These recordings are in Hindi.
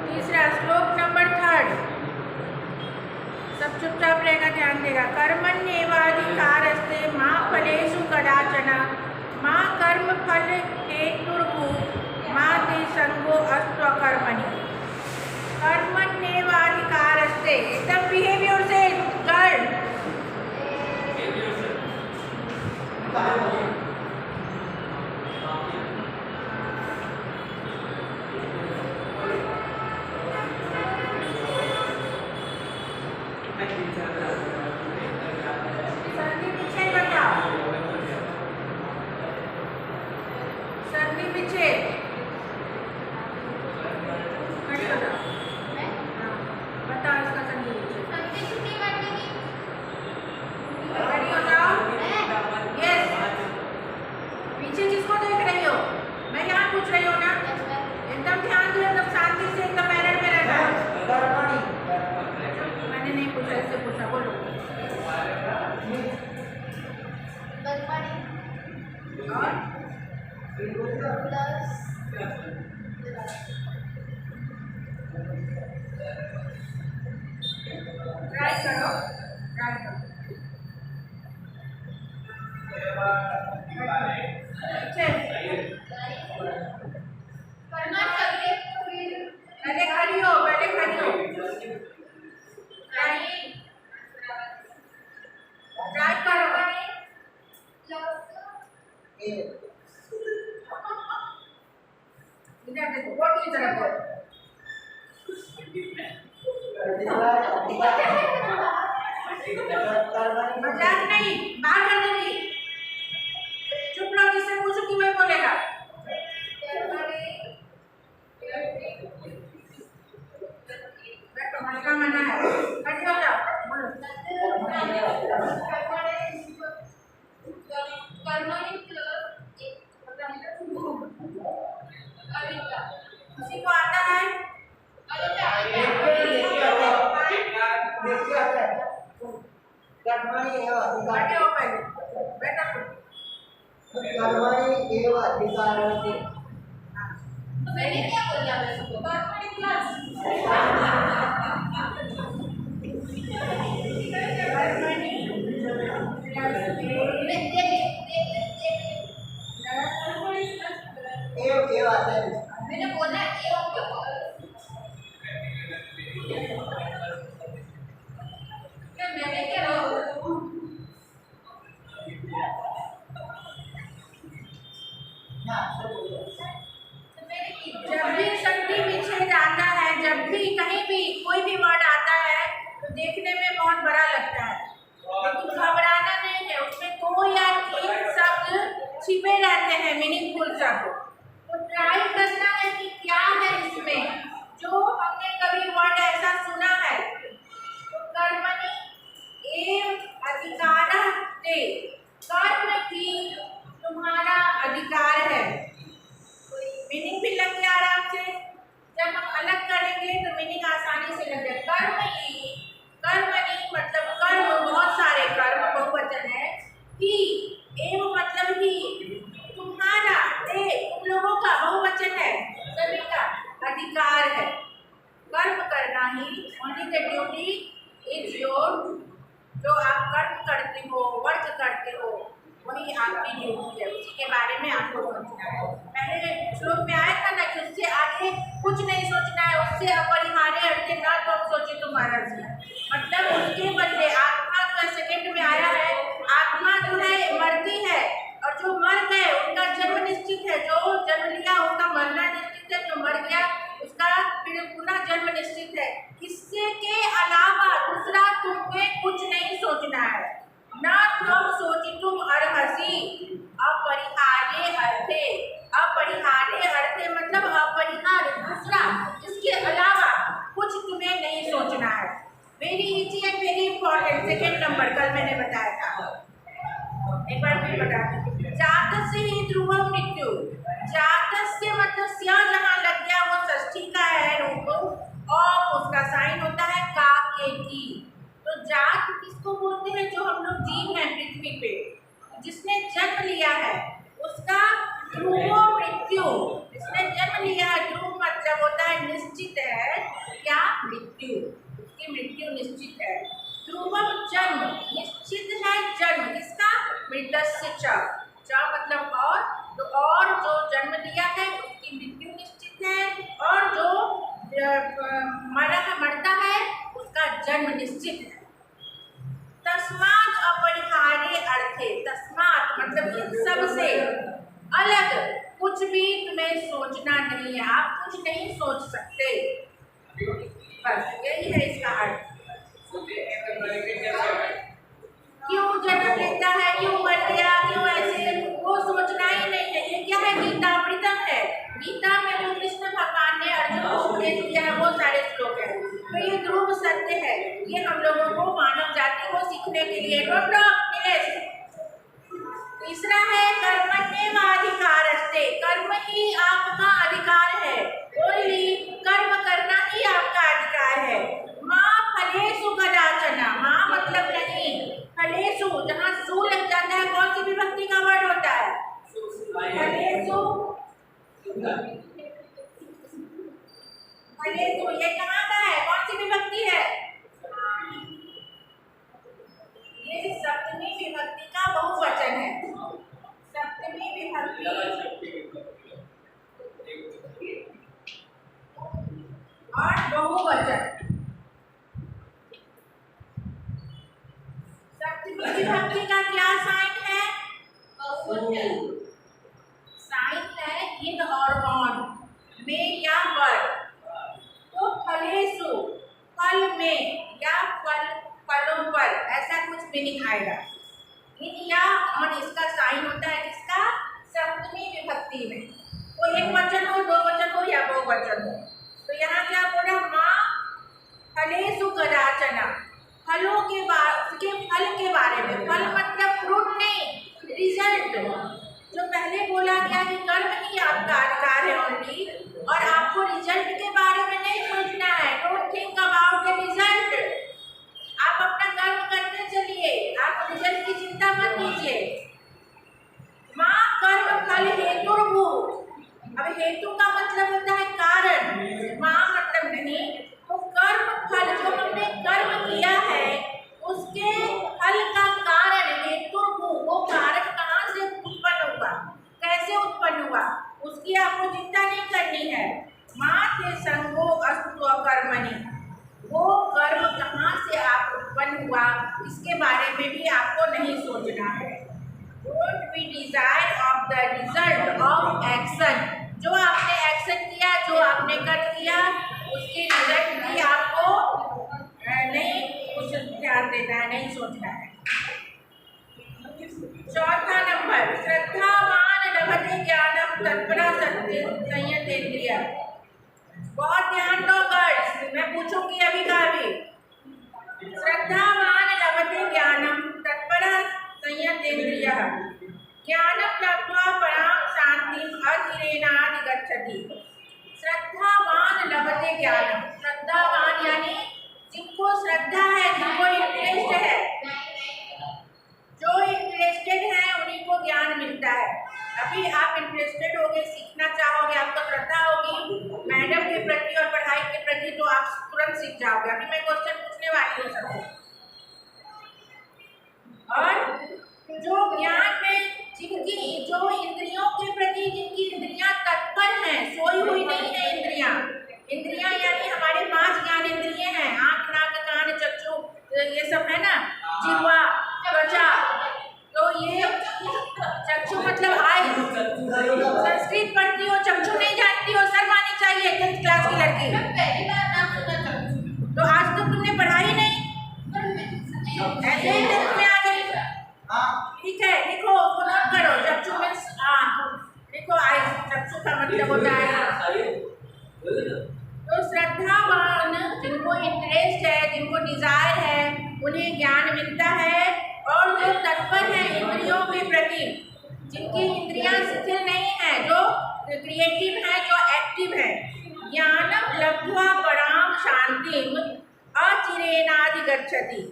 तीसरा श्लोक नंबर 3, सब चुपचाप रहेगा, ध्यान देगा। कर्मण्येवाधिकारस्ते मा फलेषु कदाचन मा कर्म फल हेतुर्भुः मा ते संगो अस्तु कर्मणि। कर्मण्येवाधिकारस्ते, एकदम बिहेवियर से कर। सर्दी पीछे बताओ, सर्दी पीछे बताओ इसका संधि पीछे। खड़ी हो जाओ। यस, पीछे किसको देख रही हो? मैं यहाँ पूछ रही हूँ ना, एकदम ध्यान दो, एकदम शांति से, एकदम पैरेड में रहना। मैंने नहीं पूछा, इससे पूछा, बोलो। और ट्राई करो, ट्राई करो। पहले खड़ी हो, पहले खड़ी हो। ट्राई करो। इधर देखो, बोर्ड की तरफ देखो। मजाक नहीं, बाहर कर दूंगी। चुप रहो, जिससे पूछो कि मैं बोलेगा। बैठो, हल्का मना है। खड़ी हो जाओ, बोलो। किसी को आता है? बैठे हो पहले, बैठा करो। कर्मणि एव अधिकारस्ते। मैंने क्या बोला? कर्मणि क्लास। एव आता है। मैंने बोला मैंने क्या जब भी संधि विच्छेद आता है, जब भी कहीं भी कोई भी वर्ड आता है तो देखने में बहुत बड़ा लगता है, लेकिन घबराना नहीं है। उसमें 2 या 3 शब्द छिपे रहते हैं, मीनिंगफुल शब्द। तो ट्राई करना है कि क्या है इसमें, जो हमने कभी वर्ड ऐसा सुना है। तो कर्मणि एव अधिकारस्ते, कर्म की तुम्हारा अधिकार है। मीनिंग भी लग गया आराम से। जब हम अलग करेंगे तो मीनिंग आसानी से लग जाए। कर्मणि मतलब कर्म, बहुत सारे कर्म, बहुवचन है। ही, एव मतलब ही, तुम्हारा, ते तुम लोगों का, बहुवचन है, सभी का अधिकार है। कर्म करना ही, only the duty is your. जो आप कर्म करते हो, वर्क करते हो, वही आपकी ड्यूटी है, उसी के बारे में आपको सोचना है। पहले श्लोक में आया था ना कि उससे आगे कुछ नहीं सोचना है, उससे अपरिहार्य अर्थे ना तुम सोचे तुम्हारा जीवन। मतलब उसके बदले आत्मा जो है, सेकंड में आया है, आत्मा जो है मरती है, और जो मर गए उनका जन्म निश्चित है। जो जन्म लिया उसका मरना निश्चित है, जो मर गया उसका फिर पुनः जन्म निश्चित है। इससे के अलावा दूसरा तुम्हें कुछ नहीं सोचना है। ना तुम सोची तुम अर्हसि अपरिहार्य अर्थे। अपरिहार्य अर्थे मतलब अपरिहार्य, दूसरा, इसके अलावा कुछ तुम्हें नहीं सोचना है। Very easy and very important. Second number कल मैंने बताया था, एक बार फिर बता दूं। जातस्य ही ध्रुवम मृत्यु। जातस्य मतलब स्या जहाँ लग गया वो षष्ठी का है रूप, और उसका साइन होता है का, के, की। तो जात किसको बोलते हैं? जो हम लोग जीव हैं पृथ्वी पे, जिसने जन्म लिया है, उसका ध्रुवो मृत्यु। मृत्यु, जिसने जन्म लिया है, ध्रुव मतलब होता है निश्चित है क्या मृत्यु, उसकी मृत्यु निश्चित है। ध्रुवम जन्म, निश्चित है जन्म किसका, मृतस्य च, मतलब और जो जन्म लिया है उसकी मृत्यु निश्चित है, और जो मरता है उसका जन्म निश्चित है। तस्मात् अपरिहार्य अर्थे, तस्मात् मतलब इन सब से अलग कुछ भी तुम्हें सोचना नहीं है, आप कुछ नहीं सोच सकते, बस यही है इसका अर्थ। क्यों जन्म लेता है, क्यों मर गया, क्यों ऐसे, वो सोचना ही नहीं है। ये क्या है, गीतामृतम है, गीता में जो कृष्ण भगवान ने अर्जुन को उपदेश दिया है वो सारे श्लोक है, तो ये ध्रुव सत्य है, ये हम लोगों को मानव जाति को सीखने के लिए। तीसरा है कर्मण्येवाधिकारस्ते, कर्म ही आपका अधिकार है, ओनली कर्म करना ही आपका अधिकार है। माँ फलेषु कदाचन, माँ मतलब नहीं, फलेषु जहाँ सु लग जाता है कौन सी विभक्ति का वर्ड होता है, फलेषु, फलेषु ये कहाँ का है, कौन सी विभक्ति है, ये सप्तमी विभक्ति का बहुवचन है, सप्तमी विभक्ति और बहुवचन। सप्तमी विभक्ति का क्या साइन है, साइन है इन और ऑन में या पर, तो फलेषु फल में या फलों पर, ऐसा कुछ मीनिंग आएगा। इन या ऑन इसका साइन होता है किसका, सप्तमी विभक्ति में, वो एक वचन हो, दो वचन हो या बहुवचन हो। तो यहाँ क्या बोला, माँ फलेषु कदाचन, फलों के फल के बारे में, फल मतलब फ्रूट नहीं, रिजल्ट। जो पहले बोला गया कि कर्म ही आपका अधिकार है ओनली, और आपको रिजल्ट के बारे में नहीं सोचना है, don't think about the result, आप अपना कर्म करते चलिए, आप रिजल्ट की चिंता मत कीजिए। माँ कर्म फल हेतुर्भूत, अब हेतु का मतलब होता है कारण, माँ मतलब नहीं, तो कर्म फल जो हमने कर्म किया है उसके फल का कारण हेतुर्भूत, वो कारण कहाँ से उत्पन्न हुआ, कैसे उत्पन्न हुआ, उसकी आपको चिंता नहीं करनी है। माँ के संगो अस्तु कर्मणि, वो कर्म कहाँ से आप उत्पन्न हुआ इसके बारे में भी आपको नहीं सोचना है। Don't be desire of the result of action, जो आपने एक्शन किया, जो आपने कर्म किया, उसके रिजल्ट की आपको नहीं कुछ ध्यान देना है, नहीं सोचना है। चौथा नंबर, श्रद्धावान लभते ज्ञानम तत्परा संयतेन्द्रिय। बहुत ध्यान दो गर्ल्स, मैं पूछूंगी अभी का अभी। श्रद्धावान लभते ज्ञानम तत्परा संयतेन्द्रिय, ज्ञानम लब्ध्वा परां शांतिम अचिरेणाधिगच्छति। श्रद्धावान लभते ज्ञानम, श्रद्धावान यानी जिनको श्रद्धा है, जिनको इंटरेस्ट है, जो इंटरेस्टेड है उन्हीं को ज्ञान मिलता है। अभी आप इंटरेस्टेड होगे, सीखना चाहोगे, आपको श्रद्धा होगी मैडम के प्रति और पढ़ाई के प्रति, तो आप तुरंत सीख जाओगे। अभी मैं क्वेश्चन पूछने वाली हूँ सबको, और जो ज्ञान में जिनकी, जो इंद्रियों के प्रति जिनकी इंद्रियां तत्पर हैं, सोई हुई नहीं है इंद्रियां, इंद्रियां यानी हमारे 5 ज्ञान इंद्रियां हैं, आँख नाक कान चक्षु ये सब है ना, जिह्वा त्वचा, तो ये चक्षु मतलब आई, संस्कृत पढ़ती हो, चक्षु नहीं जानती हो, शर्म आनी चाहिए 10th क्लास की लड़की। तो आज तक तुमने पढ़ा ही नहीं, ऐसे ही 10th में आ गई, ठीक है, लिखो, नोट करो, चक्षु मीन्स आँख, लिखो आई, चक्षु का मतलब होता है। तो श्रद्धावान, जिनको इंटरेस्ट है, जिनको डिजायर है, उन्हें ज्ञान मिलता है, और जो तत्पर है इंद्रियों के प्रति, जिनकी इंद्रियां शिथिल नहीं है, जो क्रिएटिव है, जो एक्टिव है, ज्ञानम लब्ध्वा परां शांतिम अचिरेणाधिगच्छति,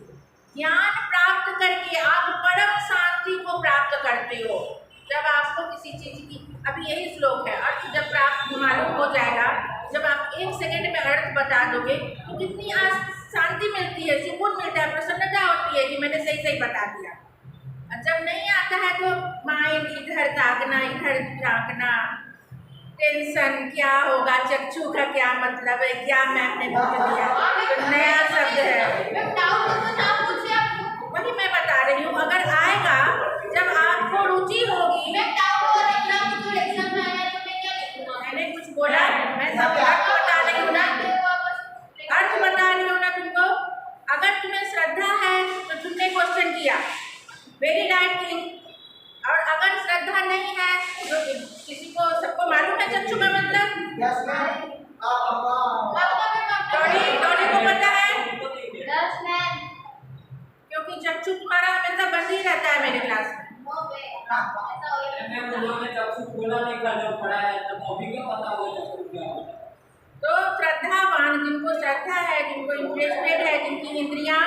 ज्ञान प्राप्त करके आप परम शांति को प्राप्त करते हो। जब आपको किसी चीज की, अभी यही श्लोक है, अर्थ जब प्राप्त मालूम हो जाएगा, जब आप 1 सेकंड में अर्थ बता दोगे तो कितनी शांति मिलती है, सुकून मिलता है, प्रसन्नता होती है कि मैंने सही सही बता दिया। और जब नहीं आता है तो माइंड इधर ताकना, इधर झाँकना, टेंशन, क्या होगा, चक्षु का क्या मतलब है, क्या मैम ने लिख दिया, तो नया शब्द है, वही मैं बता रही हूँ। अगर आएगा, जब आपको रुचि होगी, मैंने कुछ बोला, मैं सब अर्थ बता रही हूँ ना, अर्थ बता रही हूँ ना तुमको। अगर तुम्हें श्रद्धा है तो तुमने क्वेश्चन किया, वेरी राइट थिंग। और अगर श्रद्धा नहीं है तो किसी को, सबको मालूम है चक्षु का मतलब? Yes ma'am. डॉली को पता है? Yes ma'am. क्योंकि चक्षु तुम्हारा हमेशा बंद ही रहता है मेरे क्लास में। मैम उन्होंने चक्षु खोला नहीं था जब पढ़ा है, तब अभी क्या पता हो चक्षु क्या होता है। तो श्रद्धावान, जिनको श्रद्धा है, जिनको इंटरेस्टेड है, जिनकी इंद्रियां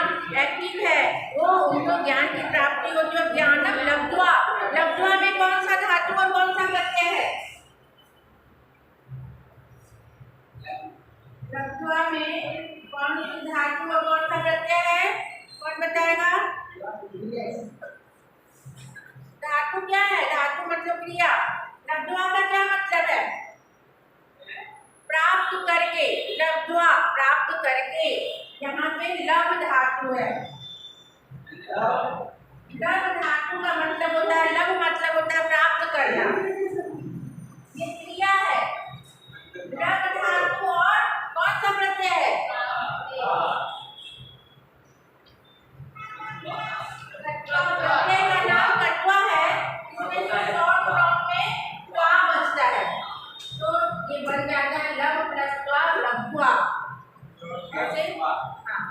एक्टिव है, वो उनको ज्ञान की प्राप्ति होती है। ज्ञानम लब्ध्वा, लब्ध्वा में कौन सा धातु और कौन सा प्रत्यय है? लब्ध्वा में कौन सी धातु और कौन सा प्रत्यय है? कौन बताएगा? धातु क्या है? धातु मतलब क्रिया। लब्ध्वा का क्या मतलब है? प्राप्त करके, लब्ध्वा प्राप्त करके। यहाँ पे लभ धातु है। लभ धातु का मतलब होता है, लभ मतलब होता है प्राप्त करना, ये क्रिया है। लभ धातु और कौन सा प्रत्यय है? प्रत्यय का नाम कटवा है, इसमें से शॉर्ट फॉर्म में त्वा बचता है, तो ये बन जाता है लभ प्लस त्वा, लब्ध्वा। ऐसे हाँ,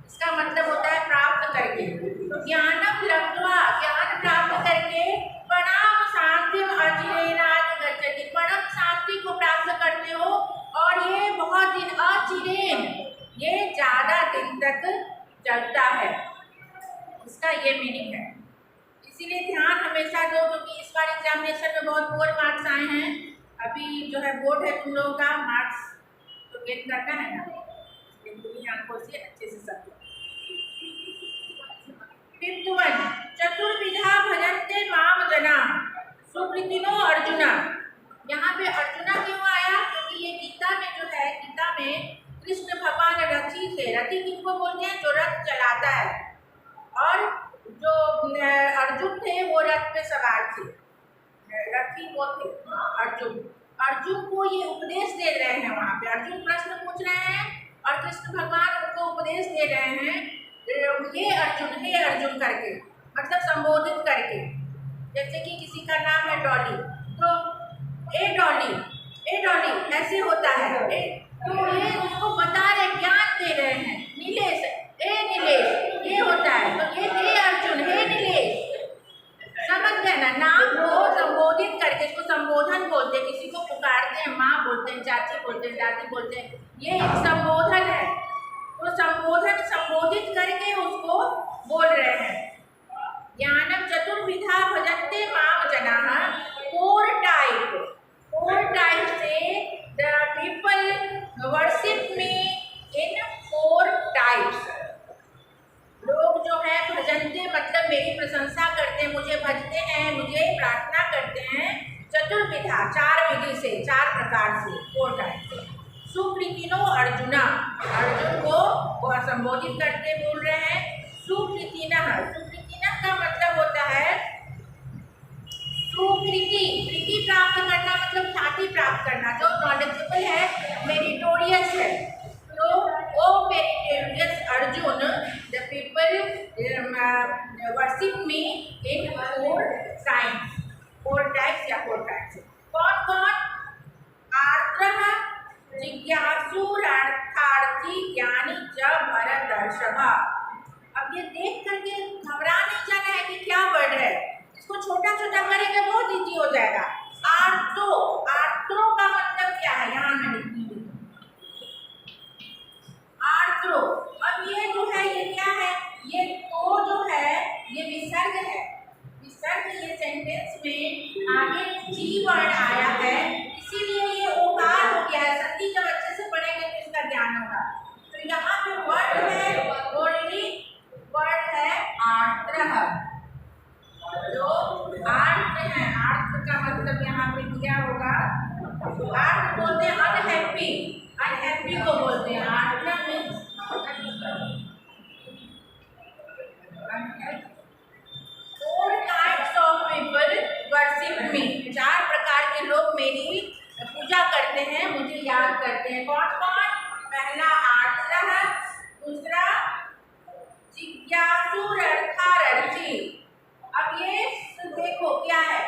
इसका मतलब होता है प्राप्त करके। तो ज्ञानम लब्ध्वा, ज्ञान प्राप्त करके, परम शांति अचिरेणात् गच्छति, परम शांति को प्राप्त करते हो। और ये बहुत दिन, अचिरेण, ये ज्यादा दिन तक चलता है, इसका ये मीनिंग है। इसीलिए ध्यान हमेशा दो, क्योंकि इस बार एग्जामिनेशन में बहुत पुअर मार्क्स आए हैं। अभी जो है बोर्ड है तुम लोगों का, मार्क्स तो गेन करना है ना, लेकिन आंखों से अच्छे से सब। फिफ्थ वन, चतुर्विधा भजन्ते माम जना सुकृतिनो अर्जुना। यहाँ पे अर्जुना क्यों आया? क्योंकि ये गीता में जो है, गीता में कृष्ण भगवान रथी थे। रथी किनको बोलते हैं? जो रथ चलाता है। और जो अर्जुन थे वो रथ पे सवार थे, रथी वो थे अर्जुन। अर्जुन को ये उपदेश दे रहे हैं, वहाँ पे अर्जुन प्रश्न पूछ रहे हैं और कृष्ण भगवान उनको उपदेश दे रहे हैं, ये अर्जुन, हे अर्जुन करके, मतलब संबोधित करके। जैसे कि किसी का नाम है डॉली, तो ए डॉली, ए डॉली ऐसे होता है। तो ये उसको बता रहे, ज्ञान दे रहे हैं। नीलेश, ए नीलेश, ये होता है। तो ये हे अर्जुन, हे नीलेश, समझ गए ना? नाम को संबोधित करके, इसको संबोधन बोलते हैं। किसी को पुकारते हैं, माँ बोलते हैं, चाची बोलते हैं, दादी बोलते हैं, ये एक संबोधन है। तो संबोधन, संबोधित करके उसको बोल रहे हैं। ज्ञानम चतुर्विधा भजन्ते माम जनाः, फोर टाइप से the people worship me in 4 types. लोग जो है भजन्ते मतलब मेरी प्रशंसा करते हैं, मुझे भजते हैं, मुझे प्रार्थना करते हैं। चतुर्विधा, 4 विधि से, 4 प्रकार से, 4 टाइप से। सुकृतिनो अर्जुना, अर्जुन को वह संबोधित करते बोल रहे हैं। सुकृतिनः, सुकृतिनः का मतलब होता है सुकृति, कृति प्राप्त करना, मतलब ख्याति प्राप्त करना, जो नॉलेजेबल है, मेरिटोरियस है। तो O meritorious Arjun, the people worship me in 4 types, 4 types या 4 टाइप्स। कौन कौन? आर्द्रः, जिज्ञासुरर्थार्थी, ज्ञानी च भरतर्षभ। अब ये देख करके घबरा नहीं जाना है कि क्या वर्ड है, इसको छोटा छोटा करेंगे बहुत इजी हो जाएगा। आर्द्रो, आर्द्रो का मतलब क्या है? यहाँ मैं लिखती हूँ आर्द्रो। अब ये जो है, ये क्या है? ये तो जो है ये विसर्ग है। विसर्ग ये सेंटेंस में आया है, इसीलिए ये ओकार हो गया है। संधि जब अच्छे से पढ़ेंगे तो इसका ज्ञान होगा। तो यहाँ पे वर्ड है, ओनली वर्ड है आर्द्रः। जो आर्द्र है, आर्द्र का मतलब यहाँ पे दिया होगा, आर्द्र बोलते हैं अनहैप्पी, अनहैप्पी को बोलते हैं आर्द्र means unhappy. 4 types of people worship me, 4 प्रकार के लोग मेरी पूजा करते हैं, मुझे याद करते हैं। कौन कौन? पहला आर्द्रः, दूसरा जिज्ञासुरर्थार्थी। अब ये देखो क्या है,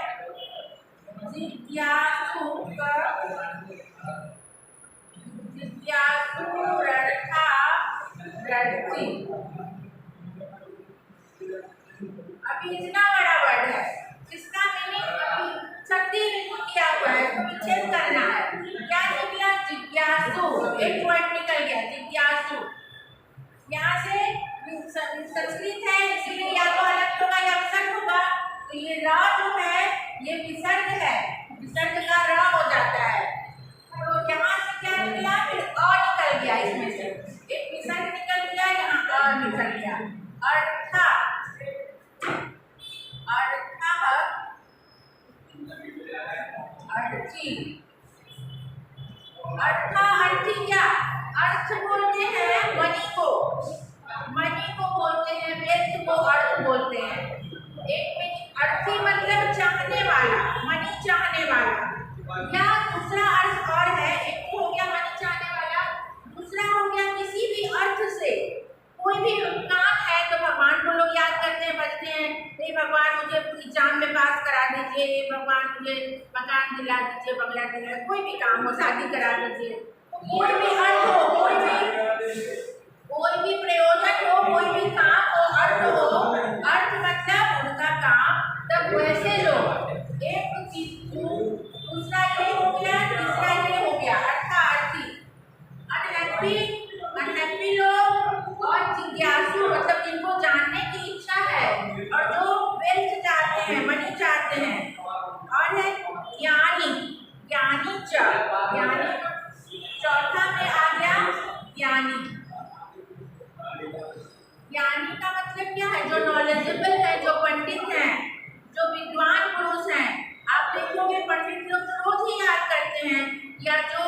जिज्ञासुरर्थार्थी। अभी इतना बड़ा वर्ड है, जिसका मीनिंग अभी संधि बिल्कुल किया हुआ है, इसको विच्छेद करना है। क्या निकला? जिज्ञासु, एक वर्ड निकल गया जिज्ञासु। यहाँ से संस्कृत है, इसलिए या तो अलग होगा या विसर्ग होगा। तो ये र जो है ये विसर्ग है, विसर्ग का र हो जाता है। तो यहाँ से क्या निकला? फिर अ निकल गया, इसमें से एक विसर्ग निकल गया, यहाँ अ निकल गया। अर्था, अर्थी, अर्थी क्या? अर्थ बोलते हैं मणि को, मणि को बोलते हैं, वेद को अर्थ बोलते हैं। एक में अर्थी मतलब चाहने वाला, मणि चाहने वाला। या दूसरा अर्थ और है, एक हो गया मणि चाहने वाला, दूसरा हो गया किसी भी अर्थ से कोई भी काम है तो भगवान को लोग याद करते हैं, बजते हैं, हे भगवान मुझे एग्जाम में पास करा दीजिए, हे भगवान मुझे मकान दिला दीजिए, बंगला दिला, कोई भी काम हो, शादी करा दीजिए। कोई भी अर्थ हो, कोई भी प्रयोजन हो, कोई भी काम हो, अर्थ हो, अर्थ मतलब उनका काम। तब वैसे लोग एक चीज, दूसरा ये हो गया, तीसरा ये हो गया, अर्थार्थी। अनहैप्पी, अनहैप्पी लोग और जिज्ञासु मतलब जिनको जानने की इच्छा है और जो वेल्थ चाहते हैं, मनी चाहते हैं। और है ज्ञानी, ज्ञानी ज्ञानी चौथा में आ गया ज्ञानी। ज्ञानी का मतलब क्या है? जो नॉलेजेबल है, जो पंडित हैं, जो विद्वान पुरुष हैं। आप देखोगे पंडित लोग रोज ही याद करते हैं, या जो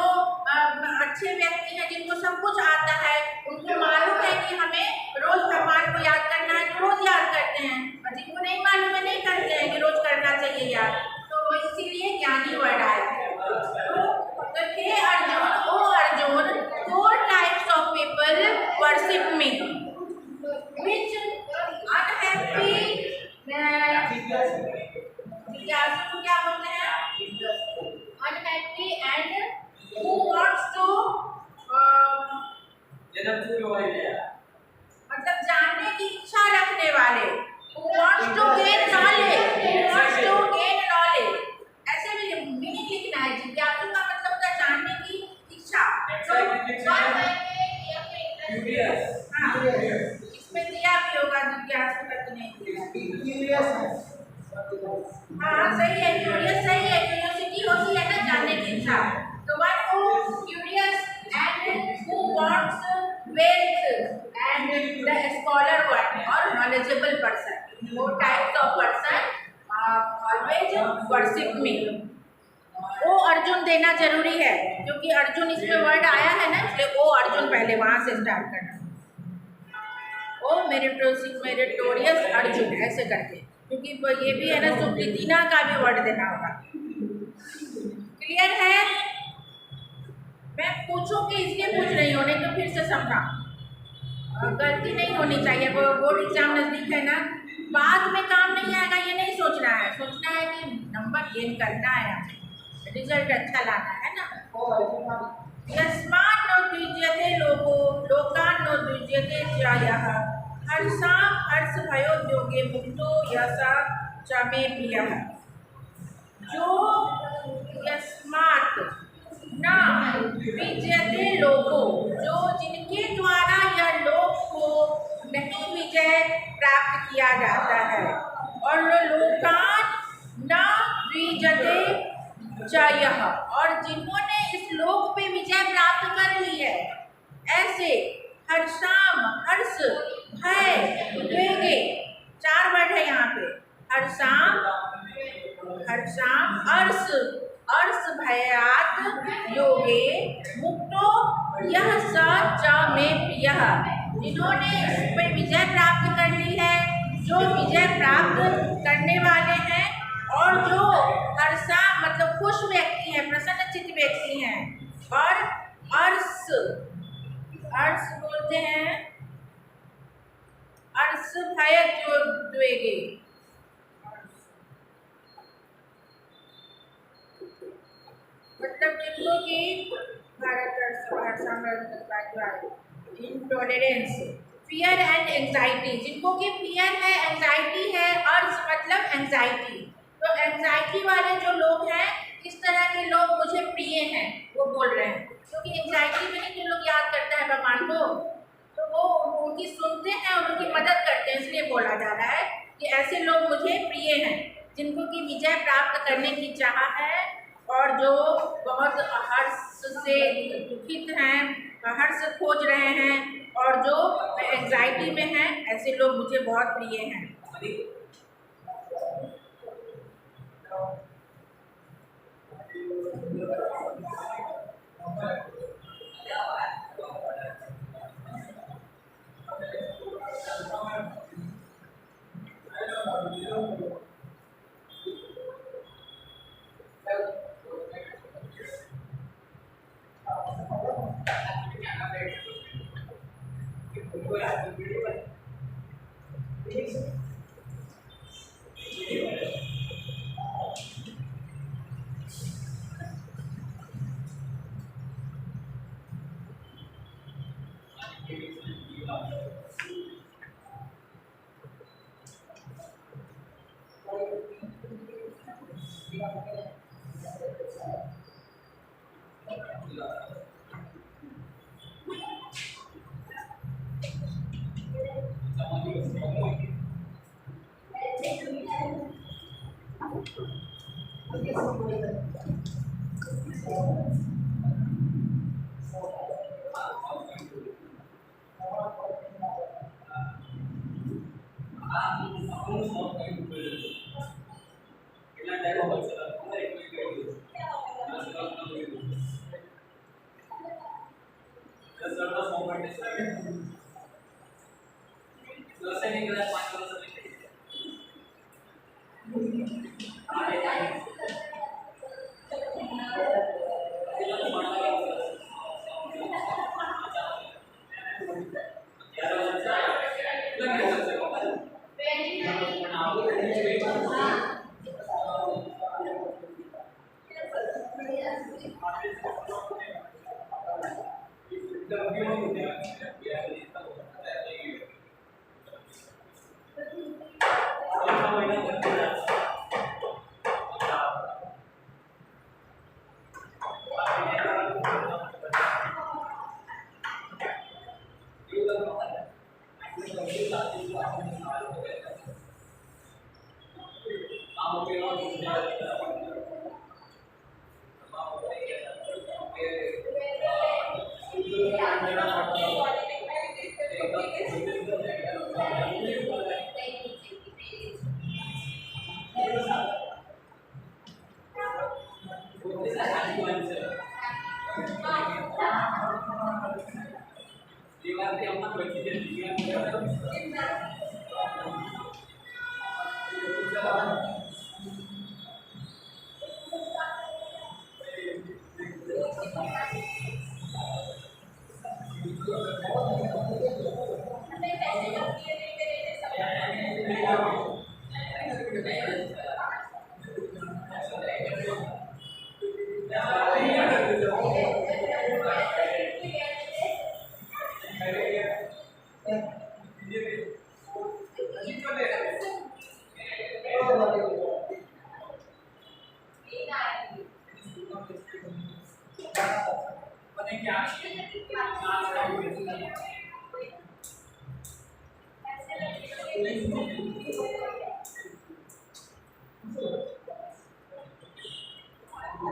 अच्छे व्यक्ति हैं जिनको सब कुछ आता है, उनको मालूम है कि हमें रोज भगवान को याद करना है, तो रोज याद करते हैं। और जिनको नहीं मालूम है नहीं करते हैं कि रोज करना चाहिए याद, तो इसीलिए ज्ञानी वर्ड आया है। तो हे अर्जुन, ओ Arjun, 4 types of people worship me, which unhappy, जिज्ञासु क्या बोलते हैं? Unhappy and who wants to मतलब जानने की इच्छा रखने वाले, who wants to gain knowledge, who wants to gain knowledge, ऐसे भी मीनिंग लिखना है। जिज्ञासु का मतलब होता है जानने की इच्छा। हाँ, इसमें दिया भी होगा जिज्ञासु का तो नहीं दिया। हाँ सही है, क्यूरियस सही है, क्यूरियोसिटी होती है ना, जानने की इच्छा। तो one who curious and who wants wealth and the scholar one और knowledgeable person, 4 types of person always worship me. O Arjun देना जरूरी है, क्योंकि अर्जुन इसमें वर्ड आया है ना, इसलिए ओ अर्जुन पहले वहां से स्टार्ट करना। ओ मेरिटोरियस अर्जुन ऐसे करके, क्योंकि ये भी है ना, सुकृतिना का भी वर्ड देना होगा। क्लियर है? मैं पूछूं कि इसलिए पूछ रही हूँ, नहीं तो फिर से समझा, गलती नहीं होनी चाहिए। वो बोर्ड एग्जाम नजदीक है ना, बाद में काम नहीं आएगा ये नहीं सोचना है, सोचना है कि नंबर गेन करना है, रिजल्ट अच्छा लाना है ना। यस्मात् न द्विज्यते लोको लोकान् न द्विज्यते च हर्षां हर्ष भयोद्योगे मुक्तो यसा च मे प्रियः। जो यस्मात् न विजयते लोको, जो जिनके द्वारा यह लोक को नहीं विजय प्राप्त किया जाता है, और लोकान् न विजयते च यह, और जिन्होंने इस लोक पे विजय प्राप्त कर ली है, ऐसे हर्षाम, हर्ष, भय, उद्वेगे, 4 वर्ड है यहाँ पे, हर्षाम, अर्ष, अर्ष भयात योगे मुक्तो यह स च मे प्रियः, जिन्होंने इस पे विजय प्राप्त कर ली है, जो विजय प्राप्त करने वाले हैं, और जो हर्षा मतलब खुश व्यक्ति हैं, प्रसन्नचित्त व्यक्ति हैं, और अर्ष, अर्ष बोलते हैं अर्ष भय द्वेगे, मतलब जिनको की इंटॉलरेंस, फियर एंड एंजाइटी, जिनको की फियर है, एंजाइटी है, अर्ज मतलब एंजाइटी, तो एंजाइटी वाले जो लोग हैं, इस तरह के लोग मुझे प्रिय हैं, वो बोल रहे हैं, क्योंकि एंजाइटी में नहीं जो लोग याद करता है भगवान को, तो वो उनकी सुनते हैं और उनकी मदद करते हैं, इसलिए बोला जा रहा है कि ऐसे लोग मुझे प्रिय हैं, जिनको की विजय प्राप्त करने की चाह है, और जो बहुत हर्ष से दुखित हैं, हर्ष खोज रहे हैं, और जो एंजाइटी में हैं, ऐसे लोग मुझे बहुत प्रिय हैं।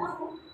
Thank you.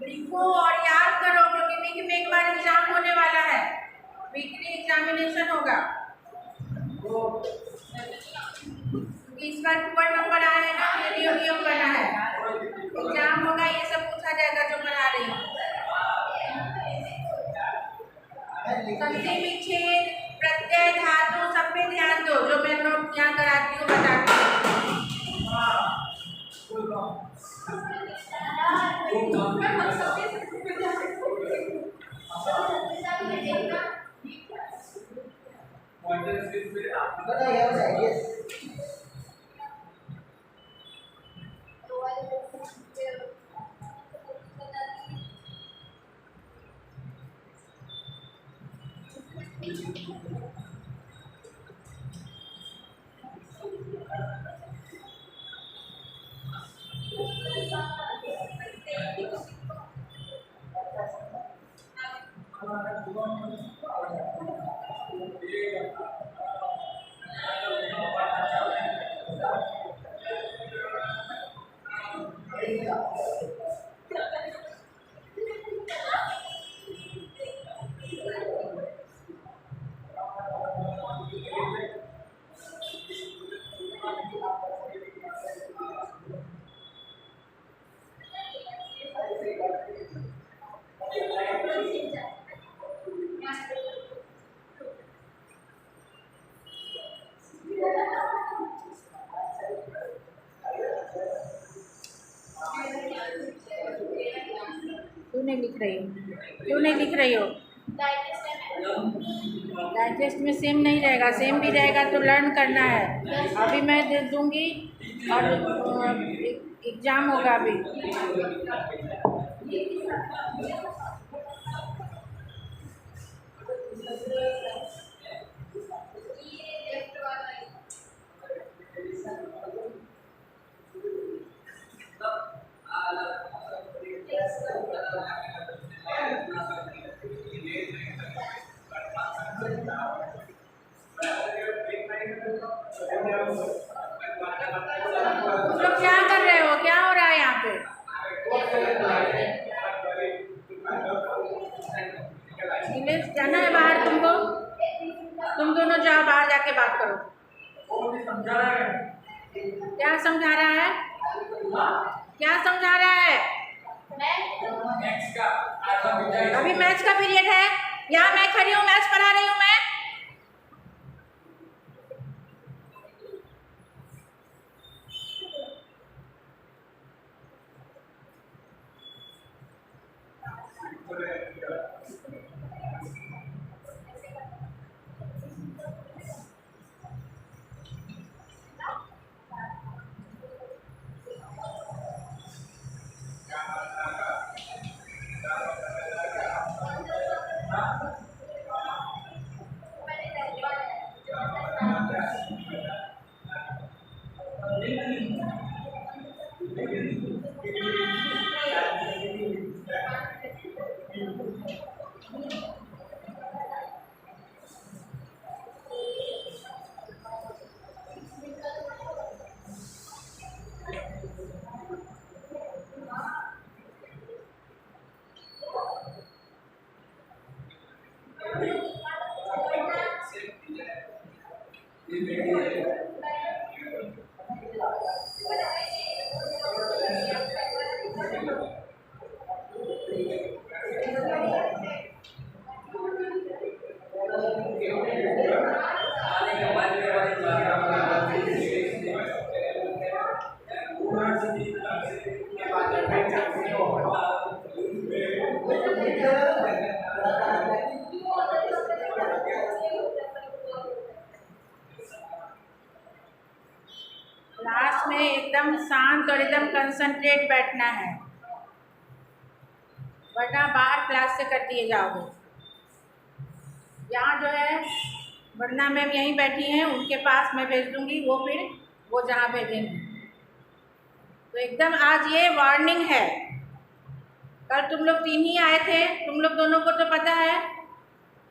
लिखो और याद करो, क्योंकि वीक में एक बार एग्जाम होने वाला है, वीकली एग्जामिनेशन होगा। इस बार 2 नंबर आए हैं ना, ये करना है, एग्जाम होगा, ये सब पूछा जाएगा जो पढ़ा रही हूँ। संधि विच्छेद, प्रत्यय, धातु, सब पे ध्यान दो, जो मैं नोट यहाँ कराती हूँ बताती हूँ। क्यों नहीं लिख रही हो? क्यों नहीं लिख रही हो? डाइजेस्ट में सेम नहीं रहेगा, सेम भी रहेगा तो लर्न करना है। अभी मैं दे दूँगी और एग्ज़ाम होगा अभी। तुम लोग क्या कर रहे हो? क्या हो रहा है यहाँ पे? नीलेश, जाना है बाहर तुमको? तुम दोनों जाओ बाहर, जाके बात करो। क्या समझा रहा है? क्या समझा रहा है? अभी मैथ्स का पीरियड है, यहाँ मैं खड़ी हूँ, मैथ्स पढ़ा रही हूँ मैं। क्लास में एकदम शांत और एकदम कंसंट्रेट बैठना है, वरना बाहर क्लास से कर दिए जाओगे। यहाँ जो है वरना मैम यहीं बैठी हैं, उनके पास मैं भेज दूँगी, फिर वो जहाँ भेजेंगी। तो एकदम आज ये वार्निंग है। कल तुम लोग 3 ही आए थे, तुम लोग दोनों को तो पता है।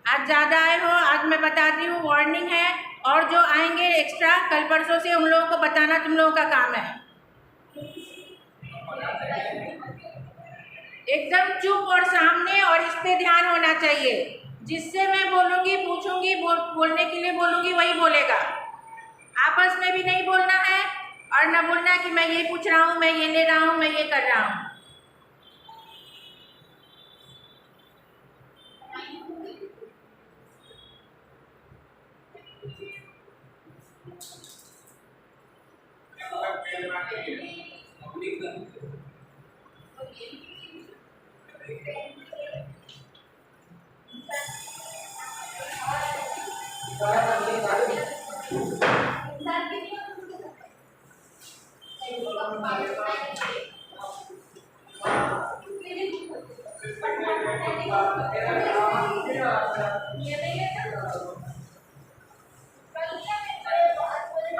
आज ज़्यादा आए हो, आज मैं बताती हूँ, वार्निंग है। और जो आएंगे एक्स्ट्रा कल परसों से, उन लोगों को बताना तुम लोगों का काम है। एकदम चुप और सामने, और इस पे ध्यान होना चाहिए। जिससे मैं बोलूँगी, पूछूंगी, बोलने के लिए बोलूँगी, वही बोलेगा। आपस में भी नहीं बोलना है, और न बोलना कि मैं ये पूछ रहा हूँ, मैं ये ले रहा हूँ, मैं ये कर रहा हूँ।